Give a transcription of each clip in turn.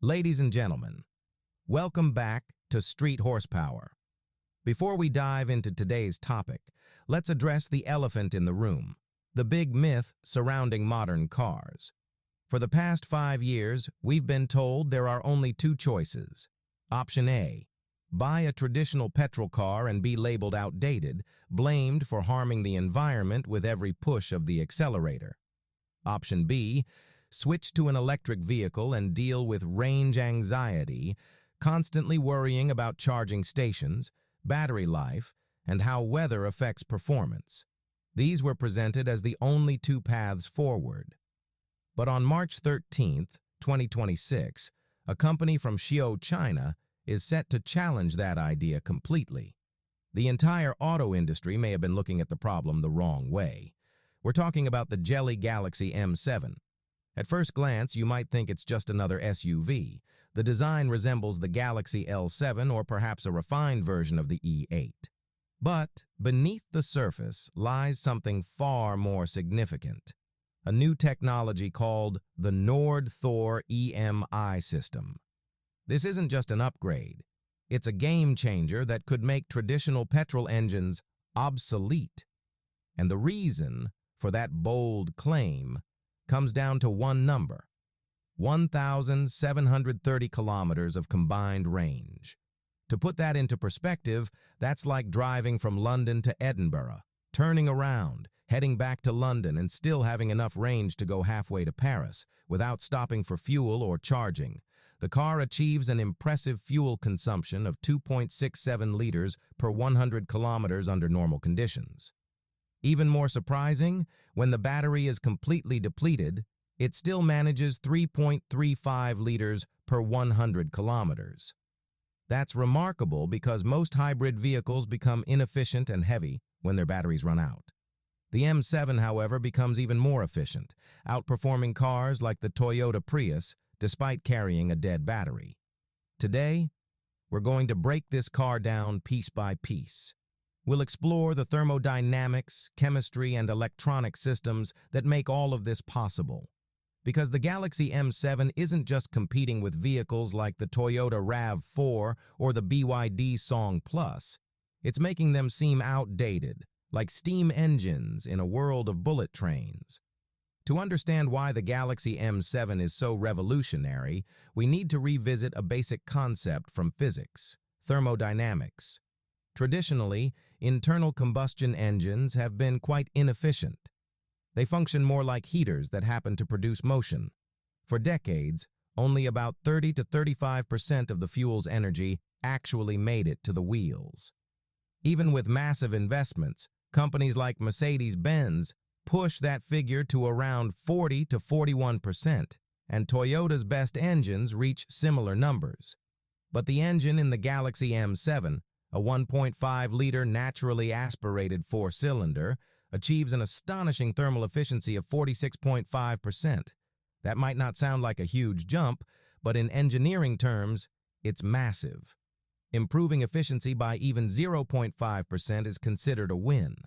Ladies and gentlemen, welcome back to Street Horsepower. Before we dive into today's topic, let's address the elephant in the room, the big myth surrounding modern cars. For the past 5 years, we've been told there are only two choices. Option A, buy a traditional petrol car and be labeled outdated, blamed for harming the environment with every push of the accelerator. Option B, switch to an electric vehicle and deal with range anxiety, constantly worrying about charging stations, battery life, and how weather affects performance. These were presented as the only two paths forward. But on March 13, 2026, a company from Xi'ou, China, is set to challenge that idea completely. The entire auto industry may have been looking at the problem the wrong way. We're talking about the Geely Galaxy M7. At first glance, you might think it's just another SUV. The design resembles the Galaxy L7 or perhaps a refined version of the E8. But beneath the surface lies something far more significant. A new technology called the Nord-Thor EMI system. This isn't just an upgrade. It's a game changer that could make traditional petrol engines obsolete. And the reason for that bold claim comes down to one number: 1,730 kilometers of combined range. To put that into perspective, that's like driving from London to Edinburgh, turning around, heading back to London, and still having enough range to go halfway to Paris without stopping for fuel or charging. The car achieves an impressive fuel consumption of 2.67 liters per 100 kilometers under normal conditions. Even more surprising, when the battery is completely depleted, it still manages 3.35 liters per 100 kilometers. That's remarkable because most hybrid vehicles become inefficient and heavy when their batteries run out. The M7, however, becomes even more efficient, outperforming cars like the Toyota Prius despite carrying a dead battery. Today, we're going to break this car down piece by piece. We'll explore the thermodynamics, chemistry, and electronic systems that make all of this possible. Because the Galaxy M7 isn't just competing with vehicles like the Toyota RAV4 or the BYD Song Plus. It's making them seem outdated, like steam engines in a world of bullet trains. To understand why the Galaxy M7 is so revolutionary, we need to revisit a basic concept from physics: thermodynamics. Traditionally, internal combustion engines have been quite inefficient. They function more like heaters that happen to produce motion. For decades, only about 30 to 35% of the fuel's energy actually made it to the wheels. Even with massive investments, companies like Mercedes-Benz push that figure to around 40 to 41%, and Toyota's best engines reach similar numbers. But the engine in the Galaxy M7, a 1.5-liter naturally aspirated four-cylinder, achieves an astonishing thermal efficiency of 46.5%. That might not sound like a huge jump, but in engineering terms, it's massive. Improving efficiency by even 0.5% is considered a win.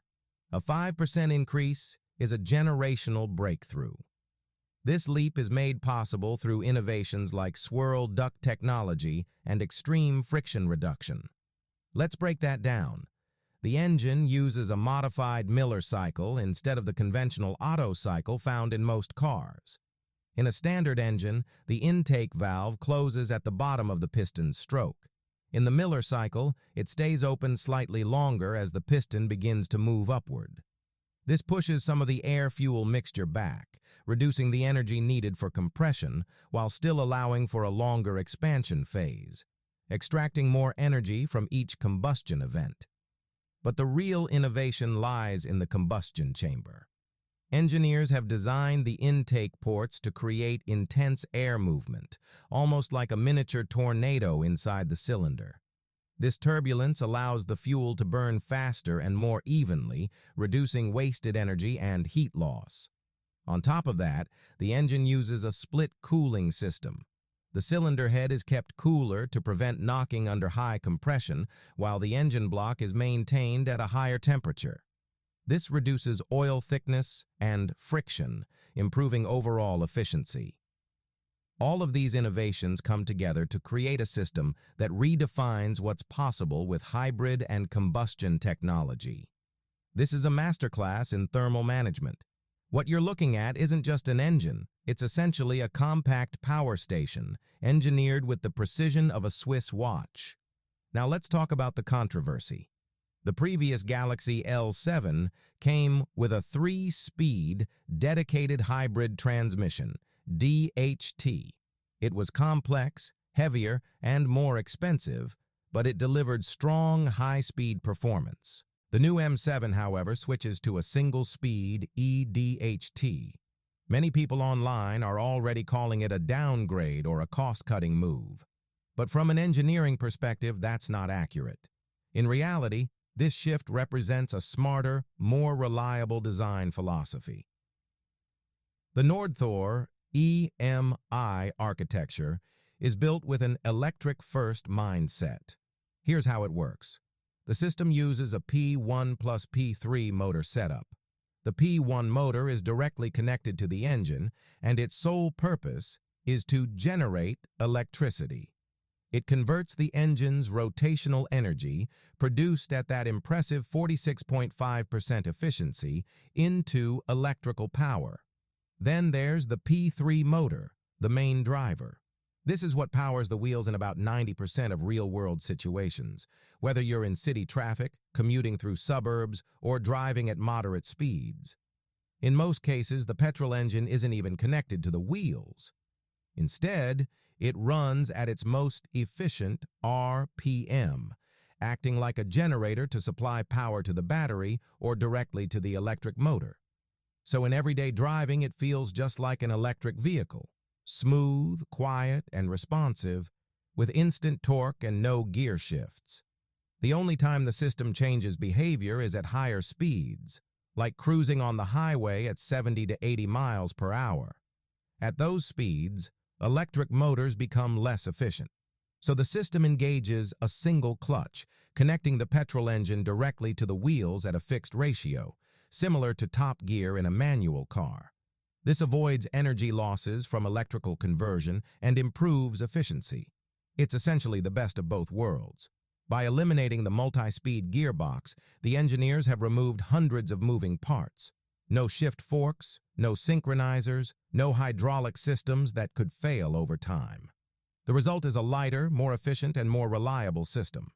A 5% increase is a generational breakthrough. This leap is made possible through innovations like swirl duct technology and extreme friction reduction. Let's break that down. The engine uses a modified Miller cycle instead of the conventional Otto cycle found in most cars. In a standard engine, the intake valve closes at the bottom of the piston's stroke. In the Miller cycle, it stays open slightly longer as the piston begins to move upward. This pushes some of the air-fuel mixture back, reducing the energy needed for compression while still allowing for a longer expansion phase, extracting more energy from each combustion event. But the real innovation lies in the combustion chamber. Engineers have designed the intake ports to create intense air movement, almost like a miniature tornado inside the cylinder. This turbulence allows the fuel to burn faster and more evenly, reducing wasted energy and heat loss. On top of that, the engine uses a split cooling system. The cylinder head is kept cooler to prevent knocking under high compression, while the engine block is maintained at a higher temperature. This reduces oil thickness and friction, improving overall efficiency. All of these innovations come together to create a system that redefines what's possible with hybrid and combustion technology. This is a masterclass in thermal management. What you're looking at isn't just an engine, it's essentially a compact power station, engineered with the precision of a Swiss watch. Now let's talk about the controversy. The previous Galaxy L7 came with a 3-speed, dedicated hybrid transmission, DHT. It was complex, heavier, and more expensive, but it delivered strong, high-speed performance. The new M7, however, switches to a single-speed eDHT. Many people online are already calling it a downgrade or a cost-cutting move. But from an engineering perspective, that's not accurate. In reality, this shift represents a smarter, more reliable design philosophy. The Nordthor EMI architecture is built with an electric-first mindset. Here's how it works. The system uses a P1 plus P3 motor setup. The P1 motor is directly connected to the engine, and its sole purpose is to generate electricity. It converts the engine's rotational energy, produced at that impressive 46.5% efficiency, into electrical power. Then there's the P3 motor, the main driver. This is what powers the wheels in about 90% of real-world situations, whether you're in city traffic, commuting through suburbs, or driving at moderate speeds. In most cases, the petrol engine isn't even connected to the wheels. Instead, it runs at its most efficient RPM, acting like a generator to supply power to the battery or directly to the electric motor. So in everyday driving, it feels just like an electric vehicle. Smooth, quiet, and responsive, with instant torque and no gear shifts. The only time the system changes behavior is at higher speeds, like cruising on the highway at 70 to 80 miles per hour. At those speeds, electric motors become less efficient. So the system engages a single clutch, connecting the petrol engine directly to the wheels at a fixed ratio, similar to top gear in a manual car. This avoids energy losses from electrical conversion and improves efficiency. It's essentially the best of both worlds. By eliminating the multi-speed gearbox, the engineers have removed hundreds of moving parts. No shift forks, no synchronizers, no hydraulic systems that could fail over time. The result is a lighter, more efficient, and more reliable system.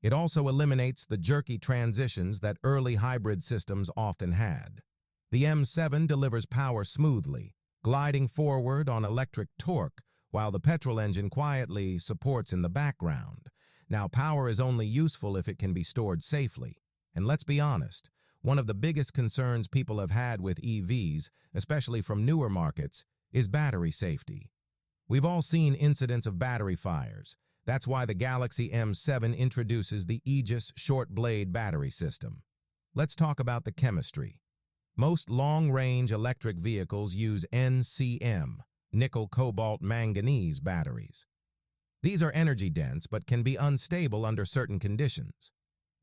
It also eliminates the jerky transitions that early hybrid systems often had. The M7 delivers power smoothly, gliding forward on electric torque, while the petrol engine quietly supports in the background. Now, power is only useful if it can be stored safely. And let's be honest, one of the biggest concerns people have had with EVs, especially from newer markets, is battery safety. We've all seen incidents of battery fires. That's why the Galaxy M7 introduces the Aegis short-blade battery system. Let's talk about the chemistry. Most long-range electric vehicles use NCM, nickel-cobalt-manganese batteries. These are energy-dense but can be unstable under certain conditions.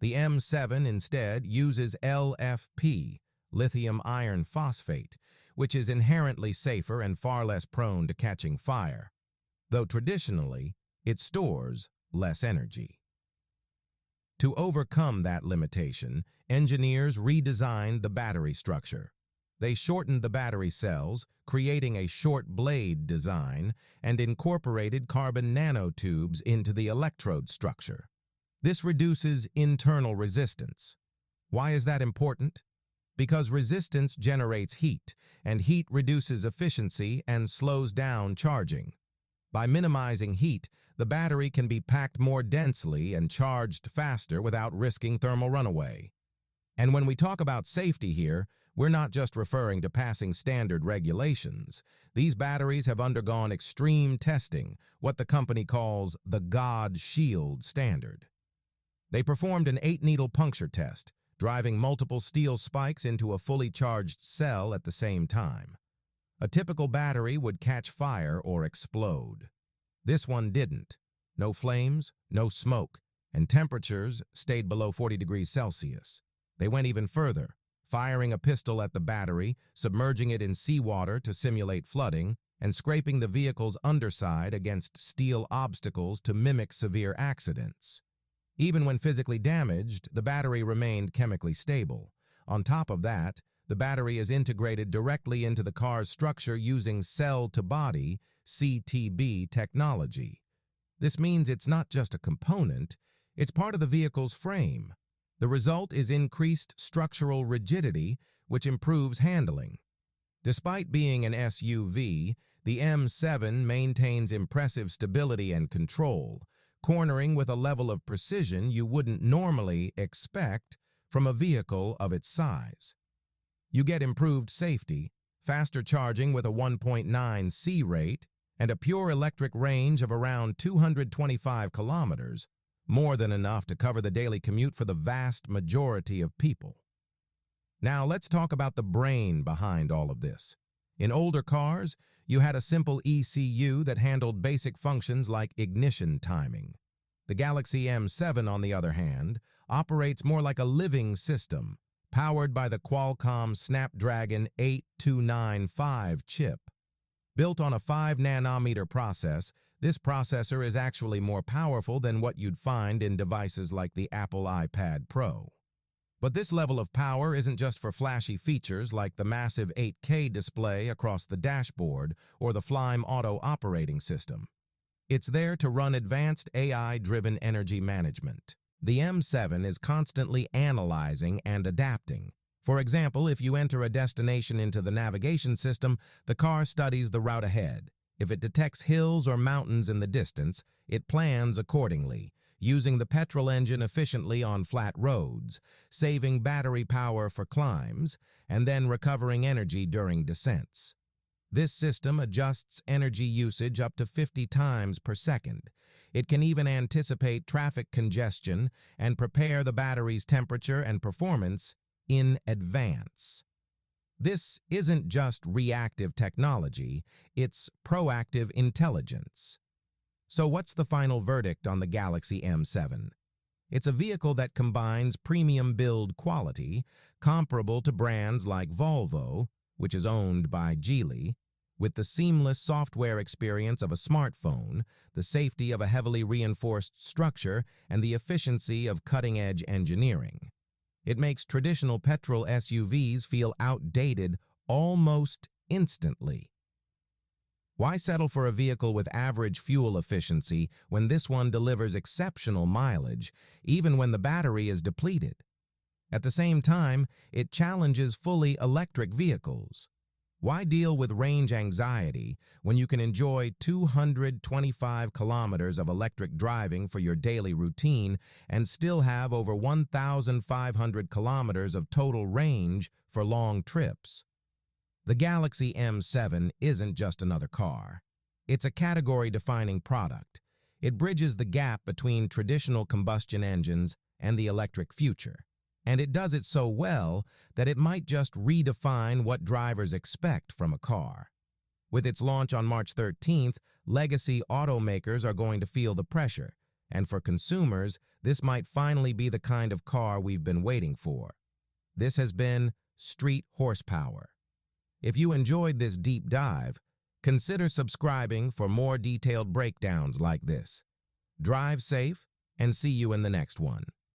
The M7 instead uses LFP, lithium iron phosphate, which is inherently safer and far less prone to catching fire, though traditionally it stores less energy. To overcome that limitation, engineers redesigned the battery structure. They shortened the battery cells, creating a short blade design, and incorporated carbon nanotubes into the electrode structure. This reduces internal resistance. Why is that important? Because resistance generates heat, and heat reduces efficiency and slows down charging. By minimizing heat, the battery can be packed more densely and charged faster without risking thermal runaway. And when we talk about safety here, we're not just referring to passing standard regulations. These batteries have undergone extreme testing, what the company calls the God Shield standard. They performed an 8-needle puncture test, driving multiple steel spikes into a fully charged cell at the same time. A typical battery would catch fire or explode. This one didn't. No flames, no smoke, and temperatures stayed below 40 degrees Celsius. They went even further, firing a pistol at the battery, submerging it in seawater to simulate flooding, and scraping the vehicle's underside against steel obstacles to mimic severe accidents. Even when physically damaged, the battery remained chemically stable. On top of that, the battery is integrated directly into the car's structure using cell-to-body (CTB) technology. This means it's not just a component, it's part of the vehicle's frame. The result is increased structural rigidity, which improves handling. Despite being an SUV, the M7 maintains impressive stability and control, cornering with a level of precision you wouldn't normally expect from a vehicle of its size. You get improved safety, faster charging with a 1.9 C rate, and a pure electric range of around 225 kilometers, more than enough to cover the daily commute for the vast majority of people. Now let's talk about the brain behind all of this. In older cars, you had a simple ECU that handled basic functions like ignition timing. The Galaxy M7, on the other hand, operates more like a living system, powered by the Qualcomm Snapdragon 8295 chip. Built on a 5-nanometer process, this processor is actually more powerful than what you'd find in devices like the Apple iPad Pro. But this level of power isn't just for flashy features like the massive 8K display across the dashboard or the Flyme Auto operating system. It's there to run advanced AI-driven energy management. The M7 is constantly analyzing and adapting. For example, if you enter a destination into the navigation system, the car studies the route ahead. If it detects hills or mountains in the distance, it plans accordingly, using the petrol engine efficiently on flat roads, saving battery power for climbs, and then recovering energy during descents. This system adjusts energy usage up to 50 times per second. It can even anticipate traffic congestion and prepare the battery's temperature and performance in advance. This isn't just reactive technology, it's proactive intelligence. So what's the final verdict on the Galaxy M7? It's a vehicle that combines premium build quality, comparable to brands like Volvo, which is owned by Geely, with the seamless software experience of a smartphone, the safety of a heavily reinforced structure, and the efficiency of cutting-edge engineering. It makes traditional petrol SUVs feel outdated almost instantly. Why settle for a vehicle with average fuel efficiency when this one delivers exceptional mileage, even when the battery is depleted? At the same time, it challenges fully electric vehicles. Why deal with range anxiety when you can enjoy 225 kilometers of electric driving for your daily routine and still have over 1,500 kilometers of total range for long trips? The Galaxy M7 isn't just another car. It's a category-defining product. It bridges the gap between traditional combustion engines and the electric future. And it does it so well that it might just redefine what drivers expect from a car. With its launch on March 13th, legacy automakers are going to feel the pressure, and for consumers, this might finally be the kind of car we've been waiting for. This has been Street Horsepower. If you enjoyed this deep dive, consider subscribing for more detailed breakdowns like this. Drive safe, and see you in the next one.